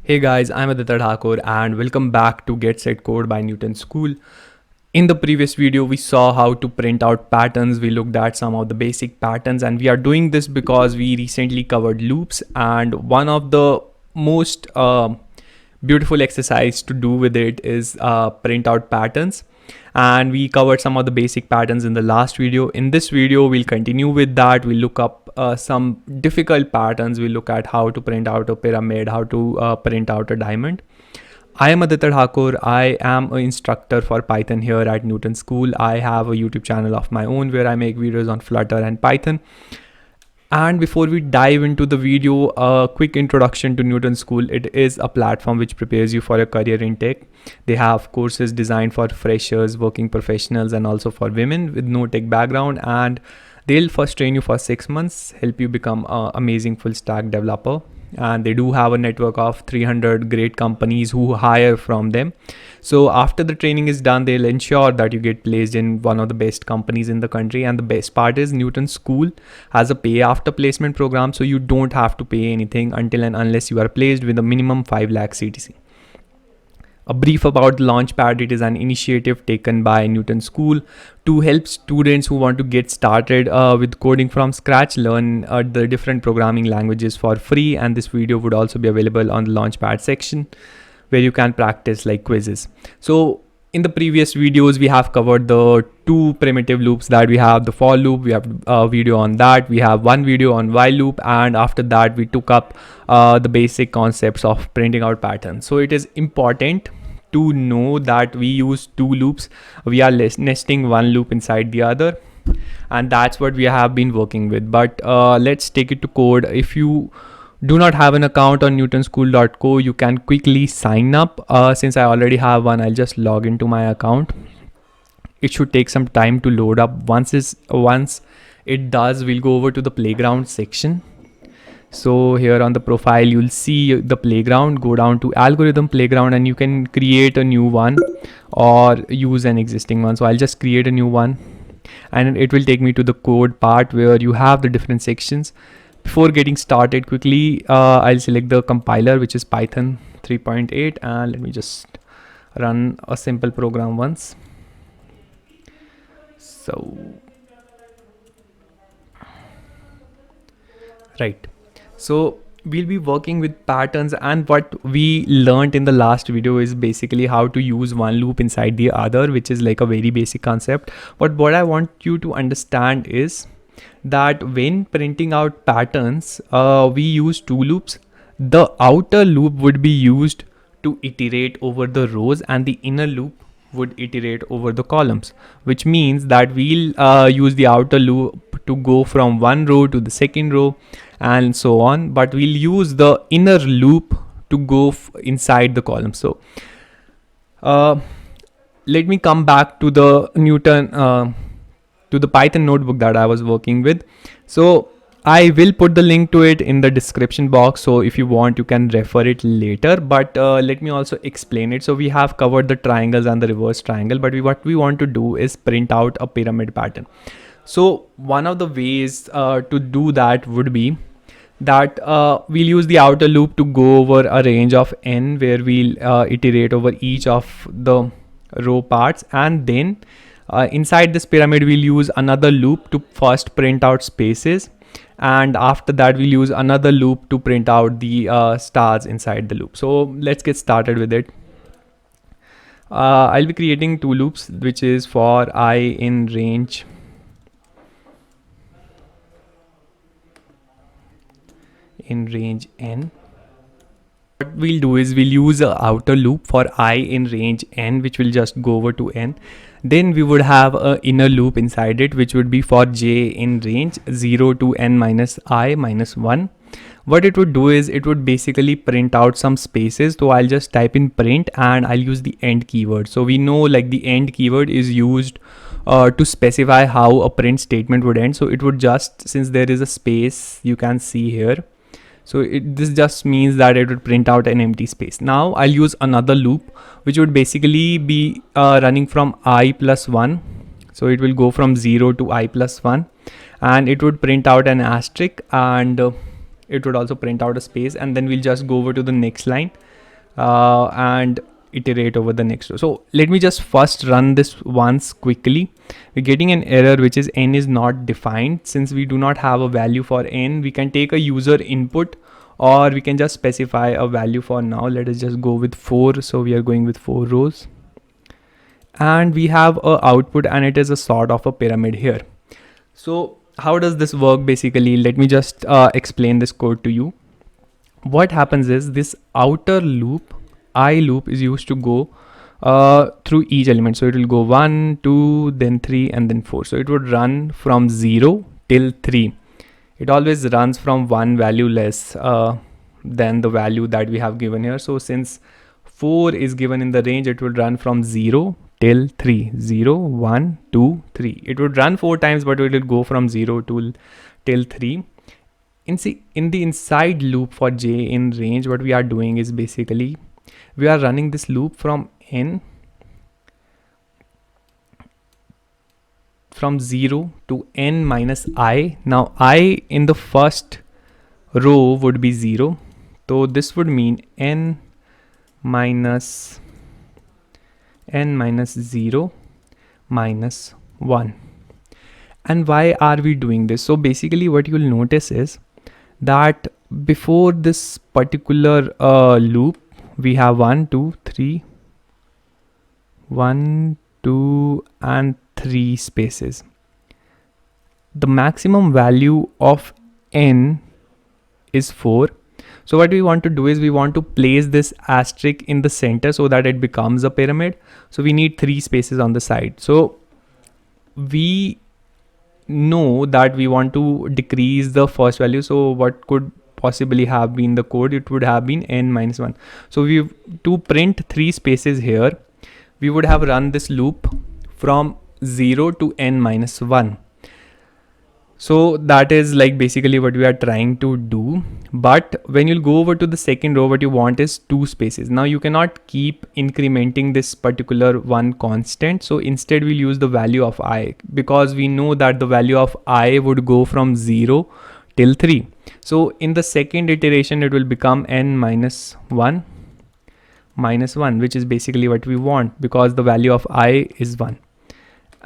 Hey guys, I'm Aditya Thakur and welcome back to Get Set Code by Newton School. In the previous video, we saw how to print out patterns. We looked at some of the basic patterns, and we are doing this because we recently covered loops, and one of the most beautiful exercise to do with it is print out patterns. And we covered some of the basic patterns in the last video. In this video, we'll continue with that. We'll look up some difficult patterns. We'll look at how to print out a pyramid, how to print out a diamond. I am Aditya Thakur. I am an instructor for Python here at Newton School. I have a YouTube channel of my own where I make videos on Flutter and Python. And before we dive into the video, a quick introduction to Newton School. It is a platform which prepares you for a career in tech. They have courses designed for freshers, working professionals, and also for women with no tech background. And they'll first train you for 6 months, help you become an amazing full stack developer. And they do have a network of 300 great companies who hire from them. So after the training is done, they'll ensure that you get placed in one of the best companies in the country. And the best part is Newton School has a pay after placement program, so you don't have to pay anything until and unless you are placed with a minimum 5 lakh CTC. A brief about the Launchpad. It is an initiative taken by Newton School to help students who want to get started with coding from scratch learn the different programming languages for free. And this video would also be available on the Launchpad section where you can practice like quizzes. So in the previous videos, we have covered the two primitive loops that we have, the for loop. We have a video on that. We have one video on while loop. And after that, we took up the basic concepts of printing out patterns. So it is important to know that we use two loops. We are nesting one loop inside the other. And that's what we have been working with. But let's take it to code. If you do not have an account on newtonschool.co, you can quickly sign up. Since I already have one, I'll just log into my account. It should take some time to load up. Once it does, we'll go over to the playground section. So here on the profile, you'll see the playground. Go down to algorithm playground and you can create a new one or use an existing one. So I'll just create a new one and it will take me to the code part where you have the different sections. Before getting started, quickly, I'll select the compiler, which is Python 3.8, and let me just run a simple program once. So, right. So we'll be working with patterns, and what we learned in the last video is basically how to use one loop inside the other, which is like a very basic concept. But what I want you to understand is that when printing out patterns, we use two loops. The outer loop would be used to iterate over the rows and the inner loop would iterate over the columns, which means that we'll use the outer loop to go from one row to the second row and so on, but we'll use the inner loop to go inside the column. So let me come back to the to the Python notebook that I was working with. So I will put the link to it in the description box. So if you want, you can refer it later, but let me also explain it. So we have covered the triangles and the reverse triangle, but what we want to do is print out a pyramid pattern. So one of the ways to do that would be that we'll use the outer loop to go over a range of n where we'll iterate over each of the row parts, and then inside this pyramid we'll use another loop to first print out spaces, and after that we'll use another loop to print out the stars inside the loop. So let's get started with it. I'll be creating two loops, which is for I in range n. What we'll do is we'll use an outer loop for I in range n, which will just go over to n. Then we would have an inner loop inside it, which would be for j in range 0 to n minus I minus 1. What it would do is it would basically print out some spaces. So I'll just type in print and I'll use the end keyword. So we know like the end keyword is used to specify how a print statement would end. So it would just, since there is a space you can see here, so this just means that it would print out an empty space. Now I'll use another loop, which would basically be running from I plus 1. So it will go from 0 to I plus 1, and it would print out an asterisk, and it would also print out a space, and then we'll just go over to the next line and iterate over the next row. So let me just first run this once quickly. We're getting an error which is n is not defined. Since we do not have a value for n, we can take a user input or we can just specify a value for now. Let us just go with 4. So we are going with 4 rows. And we have a output and it is a sort of a pyramid here. So how does this work basically? Let me just explain this code to you. What happens is this outer loop, I loop, is used to go through each element. So it will go 1, 2, then 3, and then 4. So it would run from 0 till 3. It always runs from one value less than the value that we have given here. So since 4 is given in the range, it will run from 0 till 3. 0, 1, 2, 3. It would run 4 times, but it will go from 0 to till 3. In the inside loop for j in range, what we are doing is basically we are running this loop from n, from 0 to n minus I. Now I in the first row would be 0. So this would mean n minus 0 minus 1. And why are we doing this? So basically what you'll notice is that before this particular loop, we have 1, 2, 3, 1, 2, and 3 spaces. The maximum value of n is 4. So what we want to do is we want to place this asterisk in the center so that it becomes a pyramid. So we need 3 spaces on the side. So we know that we want to decrease the first value. So what could possibly have been the code? It would have been n minus 1. So to print 3 spaces here, we would have run this loop from 0 to n minus 1. So that is like basically what we are trying to do. But when you'll go over to the second row, what you want is 2 spaces. Now you cannot keep incrementing this particular one constant. So instead we'll use the value of I, because we know that the value of I would go from 0 till 3. So in the second iteration, it will become n minus 1 minus 1, which is basically what we want because the value of I is 1.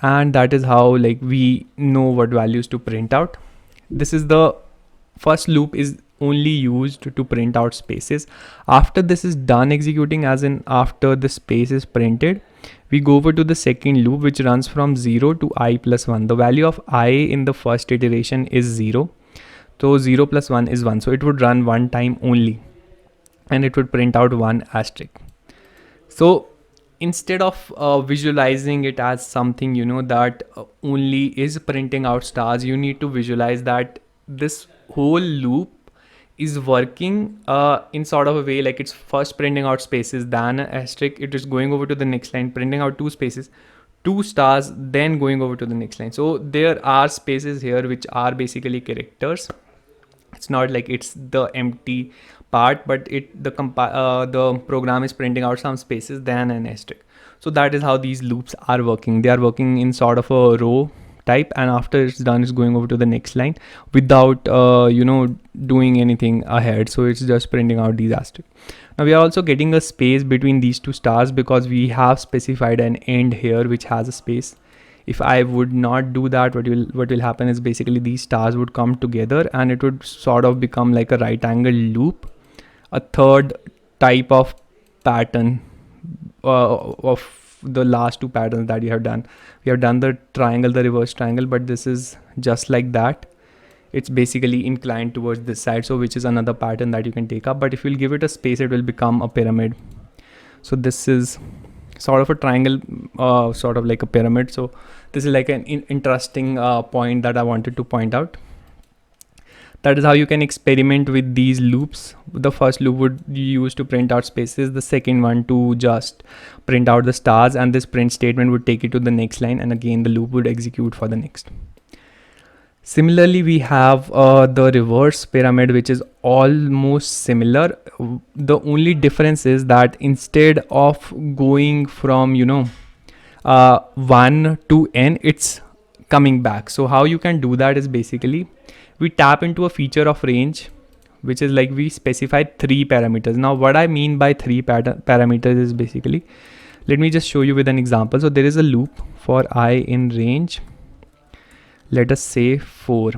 And that is how like we know what values to print out. This is the first loop is only used to print out spaces. After this is done executing, as in after the space is printed, we go over to the second loop, which runs from 0 to I plus 1. The value of I in the first iteration is 0. So 0 plus 1 is 1. So it would run one time only and it would print out one asterisk. So instead of visualizing it as something, that only is printing out stars, you need to visualize that this whole loop is working in sort of a way like it's first printing out spaces, then an asterisk, it is going over to the next line, printing out 2 spaces, 2 stars, then going over to the next line. So there are spaces here which are basically characters. It's not like it's the empty part, but the program is printing out some spaces, then an asterisk. So that is how these loops are working. They are working in sort of a row type, and after it's done, it's going over to the next line without doing anything ahead. So it's just printing out these asterisks. Now we are also getting a space between these 2 stars because we have specified an end here which has a space. If I would not do that, what will happen is basically these stars would come together and it would sort of become like a right angle loop, a third type of pattern of the last 2 patterns that you have done. We have done the triangle, the reverse triangle, but this is just like that. It's basically inclined towards this side, so which is another pattern that you can take up. But if you'll give it a space, it will become a pyramid. So this is sort of a triangle, sort of like a pyramid. So this is like an interesting point that I wanted to point out. That is how you can experiment with these loops. The first loop would be used to print out spaces, the second one to just print out the stars, and this print statement would take it to the next line, and again the loop would execute for the next. Similarly, we have the reverse pyramid, which is almost similar. The only difference is that instead of going from 1 to n, it's coming back. So how you can do that is basically we tap into a feature of range which is like we specified 3 parameters. Now what I mean by 3 parameters is basically, let me just show you with an example. So there is a loop for I in range, let us say 4,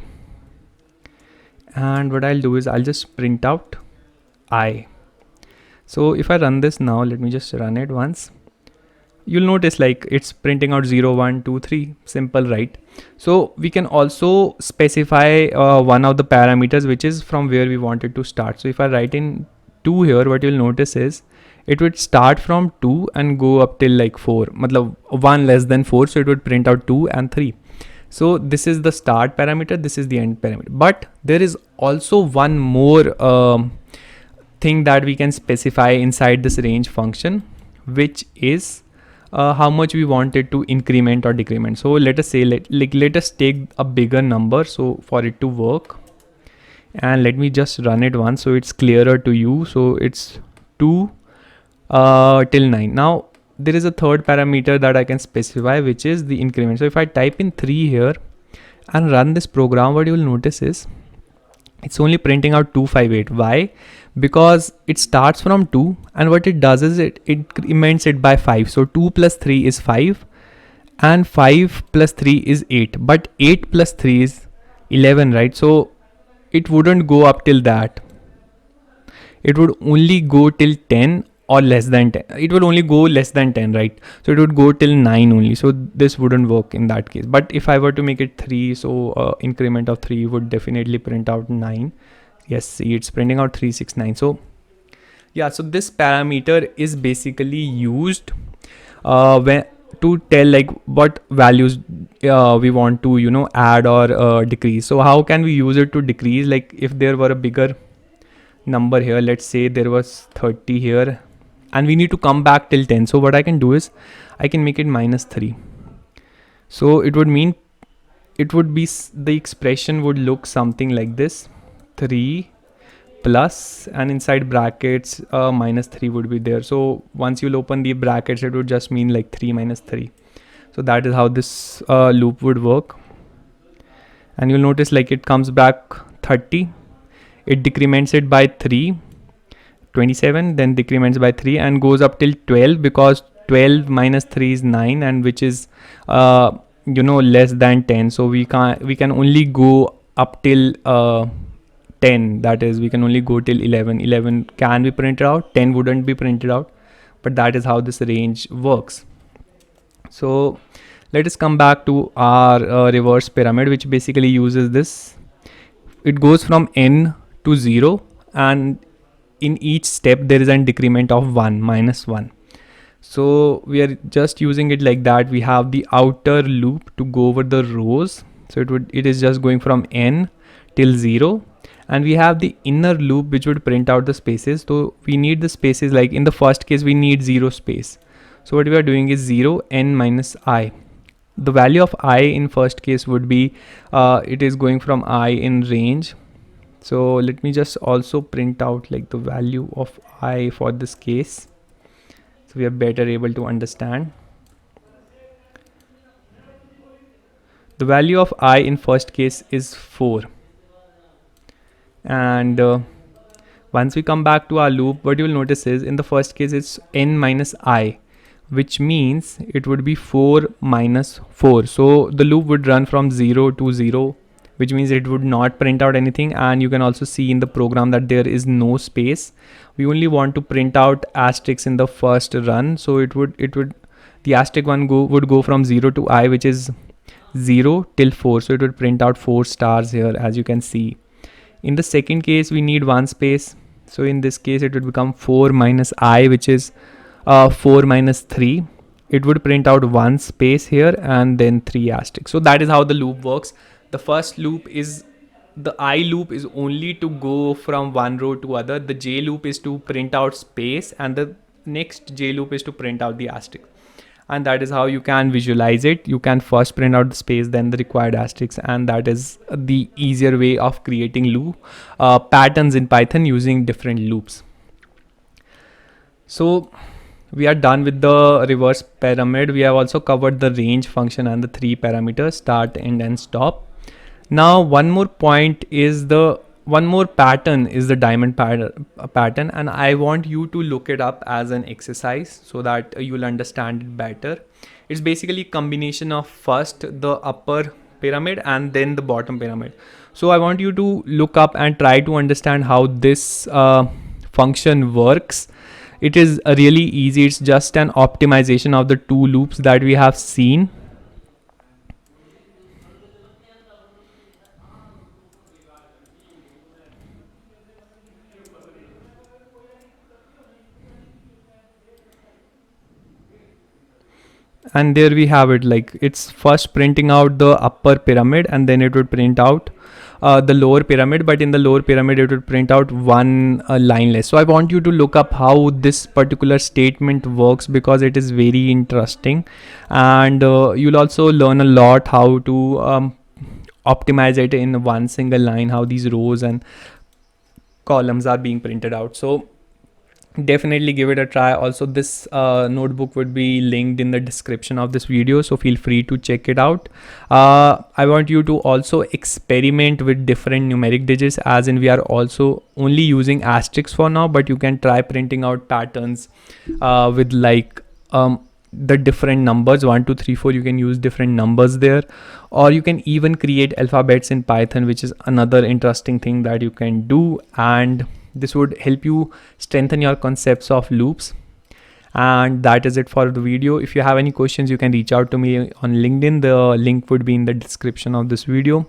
and what I'll do is I'll just print out I. So if I run this now, let me just run it once, you'll notice like it's printing out 0, 1, 2, 3, simple, right? So we can also specify one of the parameters, which is from where we wanted to start. So if I write in 2 here, what you'll notice is it would start from 2 and go up till like 4, matlab 1 less than 4, so it would print out 2 and 3. So this is the start parameter, this is the end parameter. But there is also one more thing that we can specify inside this range function, which is how much we wanted to increment or decrement. So let us say, let us take a bigger number, so for it to work, and let me just run it once so it's clearer to you. So it's 2 till 9. Now there is a third parameter that I can specify, which is the increment. So if I type in 3 here and run this program, what you will notice is it's only printing out 258. Why? Because it starts from 2, and what it does is it increments it by 5. So 2 plus 3 is 5, and 5 plus 3 is 8, but 8 plus 3 is 11, right? So it wouldn't go up till that. It would only go till 10 or less than 10. It would only go less than 10, right? So it would go till 9 only. So this wouldn't work in that case. But if I were to make it 3, so increment of 3 would definitely print out 9. Yes, see, it's printing out 369. So yeah, so this parameter is basically used when to tell like what values we want to, you know, add or decrease. So how can we use it to decrease? Like if there were a bigger number here, let's say there was 30 here, and we need to come back till 10. So what I can do is I can make it -3. So it would mean, it would be, the expression would look something like this: 3 plus, and inside brackets -3 would be there. So once you'll open the brackets, it would just mean like 3 minus 3. So that is how this loop would work. And you'll notice like it comes back 30, it decrements it by 3, 27, then decrements by 3 and goes up till 12, because 12 minus 3 is 9, and which is you know, less than 10. So we can only go up till 10, that is we can only go till 11. 11 can be printed out, 10 wouldn't be printed out, but that is how this range works. So let us come back to our reverse pyramid, which basically uses this. It goes from n to 0, and in each step there is a decrement of 1, -1. So we are just using it like that. We have the outer loop to go over the rows, so it is just going from n till 0, and we have the inner loop which would print out the spaces. So we need the spaces, like in the first case we need 0 space. So what we are doing is 0 n minus I. The value of I in first case would be it is going from I in range. So let me just also print out like the value of I for this case, so we are better able to understand. The value of I in first case is 4. And once we come back to our loop, what you will notice is in the first case it's n minus I, which means it would be 4 minus 4. So the loop would run from 0 to 0, which means it would not print out anything. And you can also see in the program that there is no space. We only want to print out asterisks in the first run. So the asterisk one would go from 0 to I, which is 0 till 4. So it would print out 4 stars here, as you can see. In the second case, we need 1 space. So in this case, it would become 4 minus I, which is 4 minus 3. It would print out 1 space here and then 3 asterisks. So that is how the loop works. The first loop is, the I loop is only to go from one row to other. The J loop is to print out space, and the next J loop is to print out the asterisk. And that is how you can visualize it. You can first print out the space, then the required asterisks, and that is the easier way of creating loop patterns in Python using different loops. So we are done with the reverse pyramid. We have also covered the range function and the 3 parameters: start, end, and stop. Now one more point is the one more pattern is the diamond pattern, and I want you to look it up as an exercise so that you'll understand it better. It's basically combination of first the upper pyramid and then the bottom pyramid. So I want you to look up and try to understand how this function works. It is really easy. It's just an optimization of the two loops that we have seen. And there we have it. Like, it's first printing out the upper pyramid and then it would print out the lower pyramid, but in the lower pyramid it would print out one line less. So I want you to look up how this particular statement works, because it is very interesting, and you'll also learn a lot how to optimize it in one single line, how these rows and columns are being printed out. So definitely give it a try. Also, this notebook would be linked in the description of this video, so feel free to check it out. I want you to also experiment with different numeric digits, as in we are also only using asterisks for now, but you can try printing out patterns with like the different numbers 1 2 3 4. You can use different numbers there, or you can even create alphabets in Python, which is another interesting thing that you can do, and this would help you strengthen your concepts of loops. And that is it for the video. If you have any questions, you can reach out to me on LinkedIn. The link would be in the description of this video.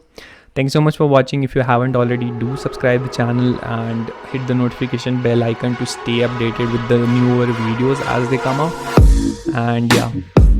Thanks so much for watching. If you haven't already, do subscribe the channel and hit the notification bell icon to stay updated with the newer videos as they come out. And yeah.